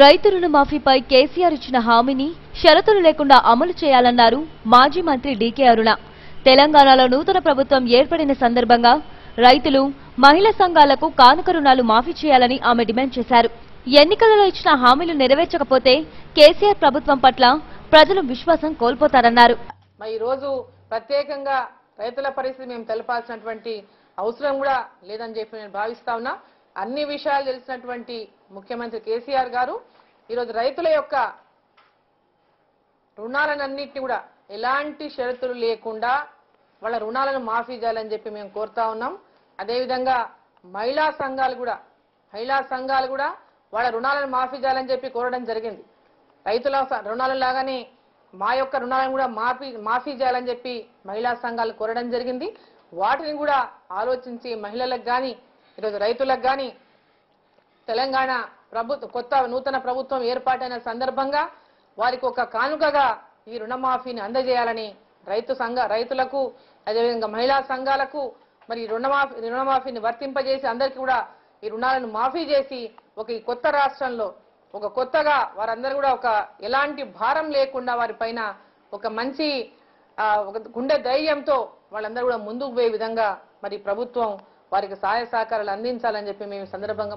రైతు రుణమాఫీపై కేసీఆర్ ఇచ్చిన హామీని షరతులు లేకుండా అమలు చేయాలన్నారు మాజీ మంత్రి డీకే అరుణ. తెలంగాణలో నూతన ప్రభుత్వం ఏర్పడిన సందర్భంగా రైతులు, మహిళా సంఘాలకు కానుక రుణాలు మాఫీ చేయాలని ఆమె డిమాండ్ చేశారు. ఎన్నికలలో ఇచ్చిన హామీలు నెరవేర్చకపోతే కేసీఆర్ ప్రభుత్వం పట్ల ప్రజలు విశ్వాసం కోల్పోతారన్నారు. ఈ రోజు ప్రత్యేకంగా రైతుల పరిస్థితి మేము తెలపాల్సినటువంటి అవసరం కూడా లేదని చెప్పి నేను భావిస్తా ఉన్నా. అన్ని విషయాలు తెలిసినటువంటి ముఖ్యమంత్రి కేసీఆర్ గారు ఈరోజు రైతుల యొక్క రుణాలన్నింటినీ కూడా ఎలాంటి షరతులు లేకుండా వాళ్ళ రుణాలను మాఫీ చేయాలని చెప్పి మేము కోరుతా ఉన్నాం. అదేవిధంగా మహిళా సంఘాలు కూడా వాళ్ళ రుణాలను మాఫీ చేయాలని చెప్పి కోరడం జరిగింది. రైతుల రుణాల లాగానే మా యొక్క రుణాలను కూడా మాఫీ చేయాలని చెప్పి మహిళా సంఘాలు కోరడం జరిగింది. వాటిని కూడా ఆలోచించి మహిళలకు కానీ ఈరోజు రైతులకు కానీ తెలంగాణ నూతన ప్రభుత్వం ఏర్పాటైన సందర్భంగా వారికి ఒక కానుకగా ఈ రుణమాఫీని అందజేయాలని రైతులకు అదేవిధంగా మహిళా సంఘాలకు మరి రుణమాఫీని వర్తింపజేసి అందరికీ కూడా ఈ రుణాలను మాఫీ చేసి ఈ కొత్త రాష్ట్రంలో కొత్తగా వారందరూ కూడా ఎలాంటి భారం లేకుండా వారి పైన మంచి గుండె ధైర్యంతో వాళ్ళందరూ కూడా ముందుకు పోయే విధంగా మరి ప్రభుత్వం వారికి సహాయ సహకారాలు అందించాలని చెప్పి మేము సందర్భంగా